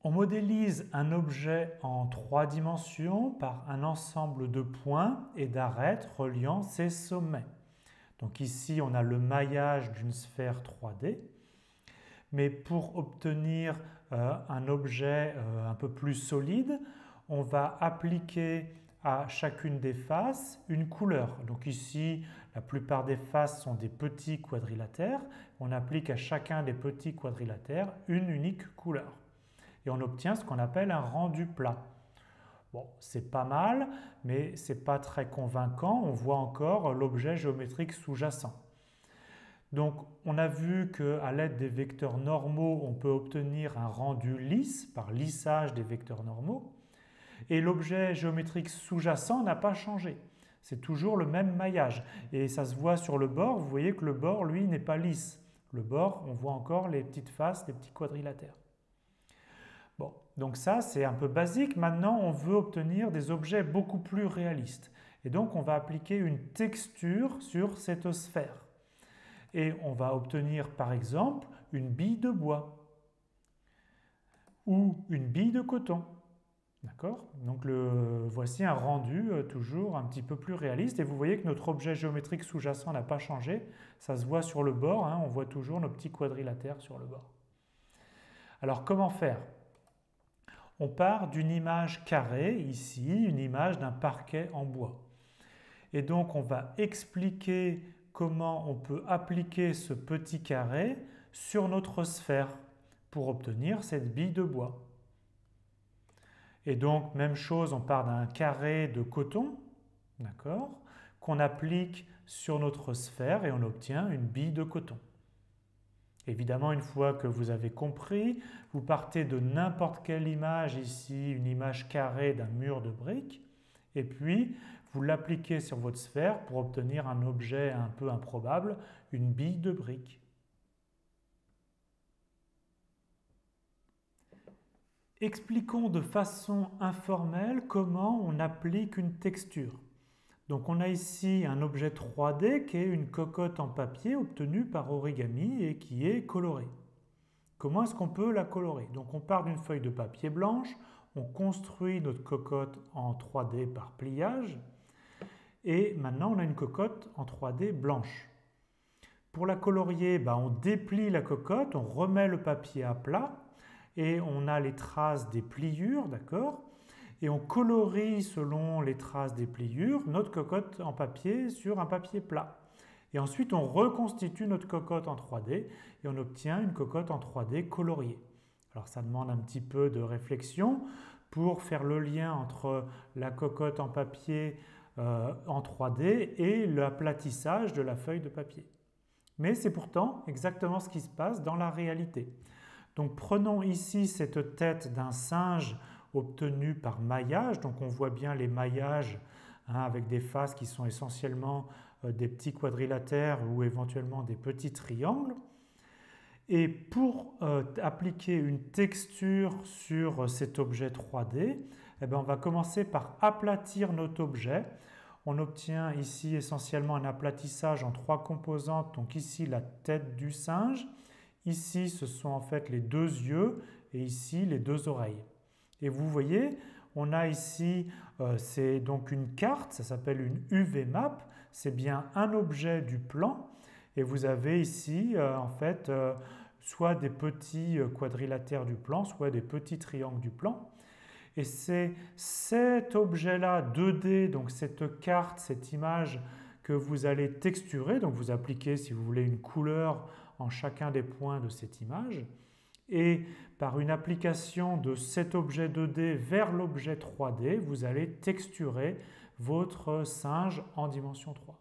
On modélise un objet en 3 dimensions par un ensemble de points et d'arêtes reliant ses sommets. Donc ici, on a le maillage d'une sphère 3D. Mais pour obtenir un objet un peu plus solide, on va appliquer à chacune des faces une couleur. Donc ici, la plupart des faces sont des petits quadrilatères. On applique à chacun des petits quadrilatères une unique couleur. Et on obtient ce qu'on appelle un rendu plat. Bon, c'est pas mal, mais c'est pas très convaincant. On voit encore l'objet géométrique sous-jacent. Donc, on a vu qu'à l'aide des vecteurs normaux, on peut obtenir un rendu lisse par lissage des vecteurs normaux. Et l'objet géométrique sous-jacent n'a pas changé. C'est toujours le même maillage. Et ça se voit sur le bord. Vous voyez que le bord, lui, n'est pas lisse. Le bord, on voit encore les petites faces, les petits quadrilatères. Bon, donc ça, c'est un peu basique. Maintenant, on veut obtenir des objets beaucoup plus réalistes. Et donc, on va appliquer une texture sur cette sphère. Et on va obtenir, par exemple, une bille de bois ou une bille de coton. D'accord? Donc, voici un rendu toujours un petit peu plus réaliste. Et vous voyez que notre objet géométrique sous-jacent n'a pas changé. Ça se voit sur le bord. On voit toujours nos petits quadrilatères sur le bord. Alors, comment faire? On part d'une image carrée, ici, une image d'un parquet en bois. Et donc, on va expliquer comment on peut appliquer ce petit carré sur notre sphère pour obtenir cette bille de bois. Et donc, même chose, on part d'un carré de coton, d'accord, qu'on applique sur notre sphère et on obtient une bille de coton. Évidemment, une fois que vous avez compris, vous partez de n'importe quelle image, ici une image carrée d'un mur de briques, et puis vous l'appliquez sur votre sphère pour obtenir un objet un peu improbable, une bille de briques. Expliquons de façon informelle comment on applique une texture. Donc on a ici un objet 3D qui est une cocotte en papier obtenue par origami et qui est colorée. Comment est-ce qu'on peut la colorer? Donc on part d'une feuille de papier blanche, on construit notre cocotte en 3D par pliage et maintenant on a une cocotte en 3D blanche. Pour la colorier, on déplie la cocotte, on remet le papier à plat et on a les traces des pliures, d'accord? Et on colorie selon les traces des pliures notre cocotte en papier sur un papier plat. Et ensuite, on reconstitue notre cocotte en 3D et on obtient une cocotte en 3D coloriée. Alors, ça demande un petit peu de réflexion pour faire le lien entre la cocotte en papier en 3D et l'aplatissage de la feuille de papier. Mais c'est pourtant exactement ce qui se passe dans la réalité. Donc, prenons ici cette tête d'un singe obtenu par maillage. Donc on voit bien les maillages avec des faces qui sont essentiellement des petits quadrilatères ou éventuellement des petits triangles. Et pour appliquer une texture sur cet objet 3D, on va commencer par aplatir notre objet. On obtient ici essentiellement un aplatissage en 3 composantes. Donc ici la tête du singe, ici ce sont en fait les 2 yeux et ici les 2 oreilles. Et vous voyez, on a ici, c'est donc une carte, ça s'appelle une UV map, c'est bien un objet du plan. Et vous avez ici, en fait, soit des petits quadrilatères du plan, soit des petits triangles du plan. Et c'est cet objet-là 2D, donc cette carte, cette image que vous allez texturer. Donc vous appliquez, si vous voulez, une couleur en chacun des points de cette image. Et par une application de cet objet 2D vers l'objet 3D, vous allez texturer votre singe en dimension 3.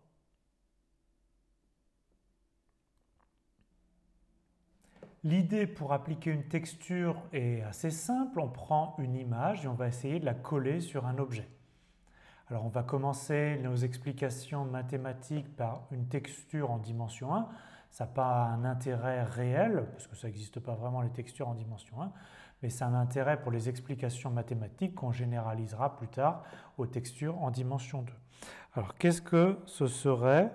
L'idée pour appliquer une texture est assez simple. On prend une image et on va essayer de la coller sur un objet. Alors on va commencer nos explications mathématiques par une texture en dimension 1. Ça n'a pas un intérêt réel, parce que ça n'existe pas vraiment les textures en dimension 1, mais ça a un intérêt pour les explications mathématiques qu'on généralisera plus tard aux textures en dimension 2. Alors qu'est-ce que ce serait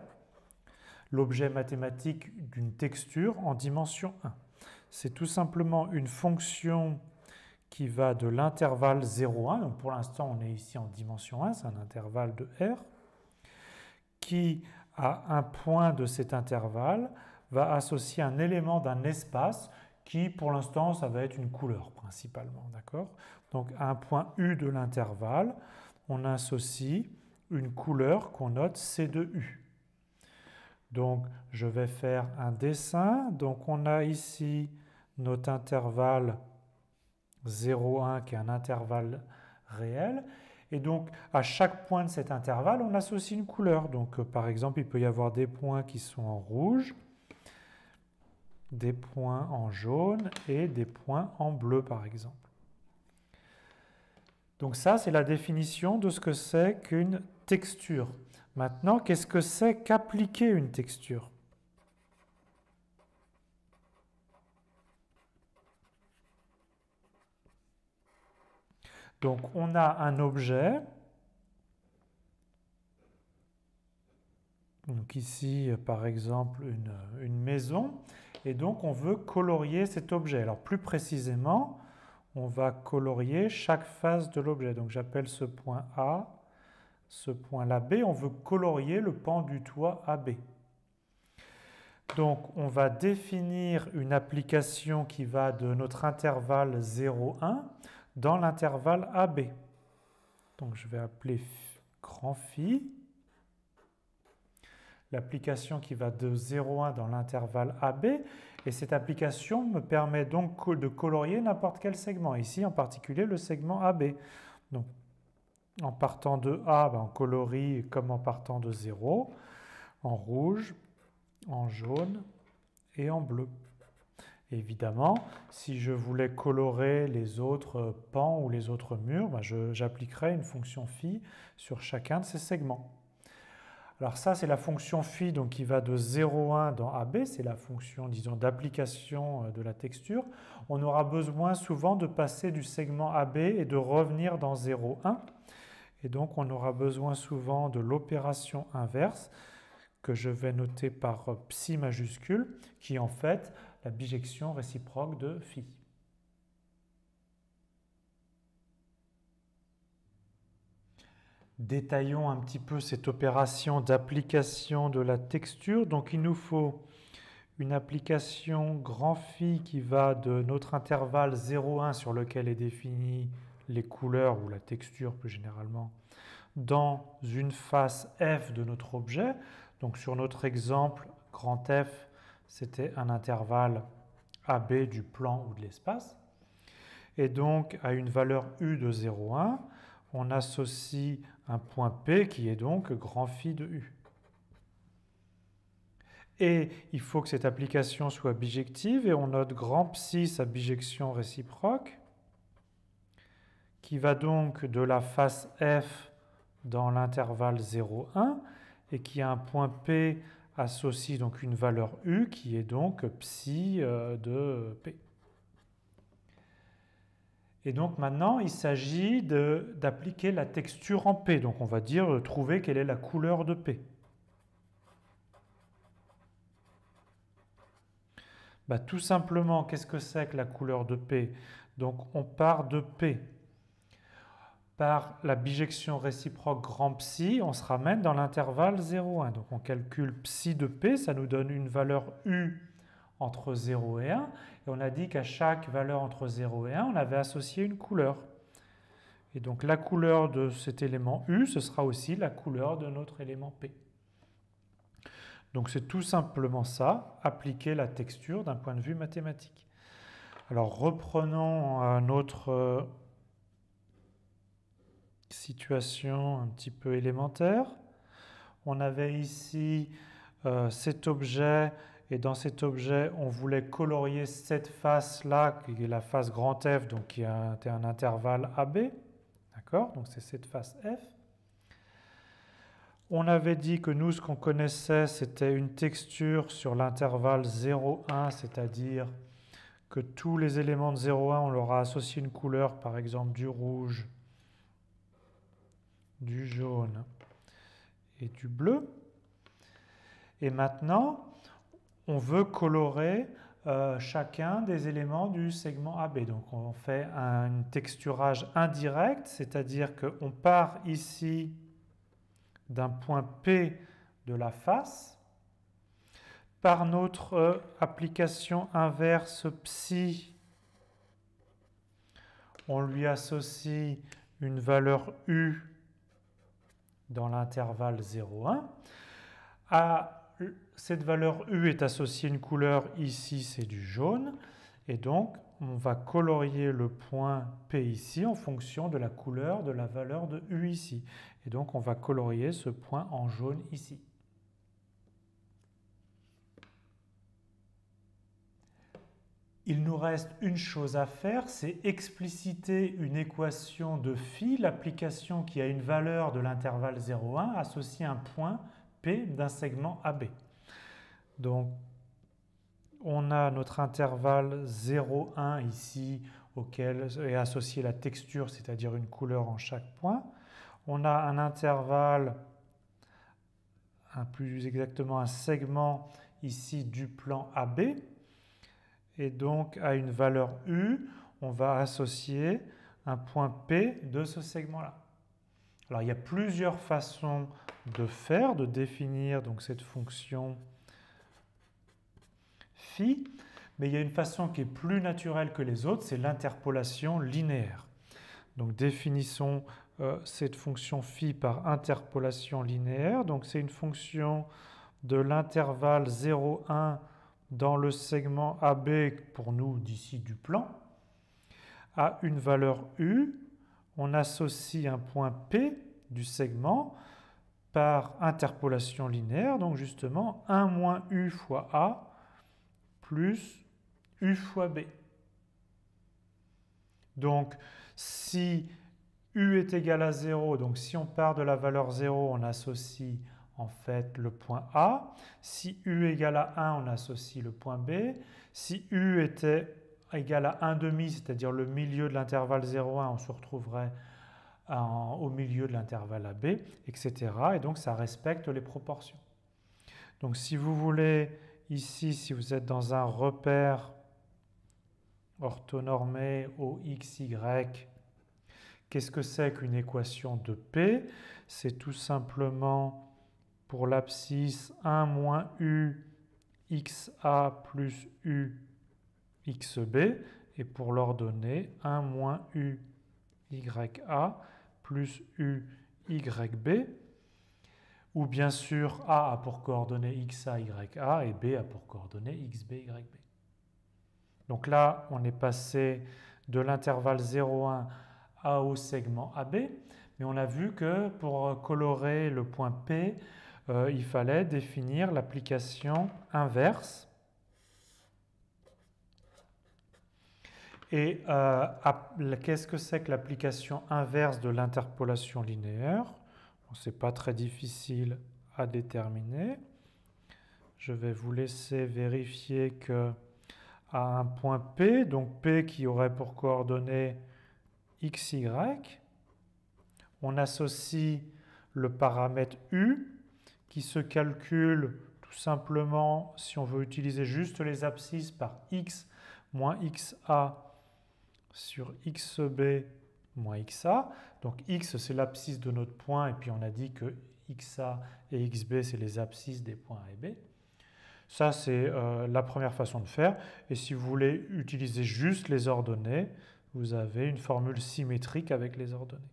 l'objet mathématique d'une texture en dimension 1? C'est tout simplement une fonction qui va de l'intervalle 0,1, donc pour l'instant on est ici en dimension 1, c'est un intervalle de R, qui à un point de cet intervalle va associer un élément d'un espace qui pour l'instant ça va être une couleur principalement, d'accord? Donc à un point U de l'intervalle, on associe une couleur qu'on note C de U. Donc je vais faire un dessin, donc on a ici notre intervalle 0,1 qui est un intervalle réel. Et donc, à chaque point de cet intervalle, on associe une couleur. Donc, par exemple, il peut y avoir des points qui sont en rouge, des points en jaune et des points en bleu, par exemple. Donc ça, c'est la définition de ce que c'est qu'une texture. Maintenant, qu'est-ce que c'est qu'appliquer une texture ? Donc, on a un objet. Donc ici, par exemple, une maison. Et donc, on veut colorier cet objet. Alors, plus précisément, on va colorier chaque face de l'objet. Donc, j'appelle ce point A, ce point-là B. On veut colorier le pan du toit AB. Donc, on va définir une application qui va de notre intervalle 0,1 dans l'intervalle AB. Donc, je vais appeler grand phi. L'application qui va de 0,1 dans l'intervalle AB. Et cette application me permet donc de colorier n'importe quel segment. Ici, en particulier, le segment AB. Donc, en partant de A, on colorie comme en partant de 0, en rouge, en jaune et en bleu. Évidemment, si je voulais colorer les autres pans ou les autres murs, j'appliquerais une fonction phi sur chacun de ces segments. Alors ça, c'est la fonction phi donc, qui va de 0,1 dans AB, c'est la fonction, disons, d'application de la texture. On aura besoin souvent de passer du segment AB et de revenir dans 0,1. Et donc, on aura besoin souvent de l'opération inverse, que je vais noter par psi majuscule, qui est en fait la bijection réciproque de phi. Détaillons un petit peu cette opération d'application de la texture. Donc il nous faut une application grand phi qui va de notre intervalle 0,1 sur lequel est définie les couleurs ou la texture plus généralement dans une face f de notre objet. Donc sur notre exemple, grand F, c'était un intervalle AB du plan ou de l'espace. Et donc à une valeur U de 0,1, on associe un point P qui est donc grand phi de U. Et il faut que cette application soit bijective et on note grand psi sa bijection réciproque qui va donc de la face F dans l'intervalle 0,1 et qui a un point P associe donc une valeur U qui est donc psi de P. Et donc maintenant, il s'agit d'appliquer la texture en P. Donc on va dire trouver quelle est la couleur de P. Tout simplement, qu'est-ce que c'est que la couleur de P? Donc on part de P. Par la bijection réciproque grand psi, on se ramène dans l'intervalle 0,1. Donc on calcule psi de P, ça nous donne une valeur U entre 0 et 1. Et on a dit qu'à chaque valeur entre 0 et 1, on avait associé une couleur. Et donc la couleur de cet élément U, ce sera aussi la couleur de notre élément P. Donc c'est tout simplement ça, appliquer la texture d'un point de vue mathématique. Alors reprenons notre situation un petit peu élémentaire. On avait ici cet objet, et dans cet objet, on voulait colorier cette face-là, qui est la face grand F, donc qui a un intervalle AB. D'accord? Donc c'est cette face F. On avait dit que nous, ce qu'on connaissait, c'était une texture sur l'intervalle 0,1, c'est-à-dire que tous les éléments de 0,1, on leur a associé une couleur, par exemple du rouge, du jaune et du bleu. Et maintenant, on veut colorer chacun des éléments du segment AB. Donc on fait un texturage indirect, c'est-à-dire qu'on part ici d'un point P de la face. Par notre application inverse psi, on lui associe une valeur U dans l'intervalle 0,1. À cette valeur U est associée une couleur, ici c'est du jaune, et donc on va colorier le point P ici en fonction de la couleur de la valeur de U ici. Et donc on va colorier ce point en jaune ici. Il nous reste une chose à faire, c'est expliciter une équation de phi, l'application qui a une valeur de l'intervalle 0,1 associée à un point P d'un segment AB. Donc, on a notre intervalle 0,1 ici, auquel est associée la texture, c'est-à-dire une couleur en chaque point. On a un intervalle, plus exactement un segment ici du plan AB. Et donc, à une valeur U, on va associer un point P de ce segment-là. Alors, il y a plusieurs façons de faire, de définir donc, cette fonction phi, mais il y a une façon qui est plus naturelle que les autres, c'est l'interpolation linéaire. Donc, définissons cette fonction phi par interpolation linéaire. Donc, c'est une fonction de l'intervalle 0,1 dans le segment AB, pour nous, d'ici du plan, à une valeur U. On associe un point P du segment par interpolation linéaire, donc justement 1 moins U fois A plus U fois B. Donc, si U est égal à 0, donc si on part de la valeur 0, on associe en fait le point A. Si U égale à 1, on associe le point B. Si U était égal à 1,5, c'est-à-dire le milieu de l'intervalle 0,1, on se retrouverait au milieu de l'intervalle AB, etc. Et donc ça respecte les proportions. Donc si vous voulez, ici, si vous êtes dans un repère orthonormé au x, y, qu'est-ce que c'est qu'une équation de P? C'est tout simplement pour l'abscisse 1 moins U xa plus U xb, et pour l'ordonnée 1 moins U ya plus U yb, où bien sûr A a pour coordonnées xa, ya et B a pour coordonnées xb, yb. Donc là, on est passé de l'intervalle 0,1 au segment AB, mais on a vu que pour colorer le point P, il fallait définir l'application inverse. Et qu'est-ce que c'est que l'application inverse de l'interpolation linéaire? Ce n'est pas très difficile à déterminer. Je vais vous laisser vérifier que à un point P, donc P qui aurait pour coordonnées xy, on associe le paramètre U qui se calcule tout simplement, si on veut utiliser juste les abscisses, par x moins xa sur xb moins xa. Donc x, c'est l'abscisse de notre point, et puis on a dit que xa et xb, c'est les abscisses des points A et B. Ça, c'est la première façon de faire. Et si vous voulez utiliser juste les ordonnées, vous avez une formule symétrique avec les ordonnées.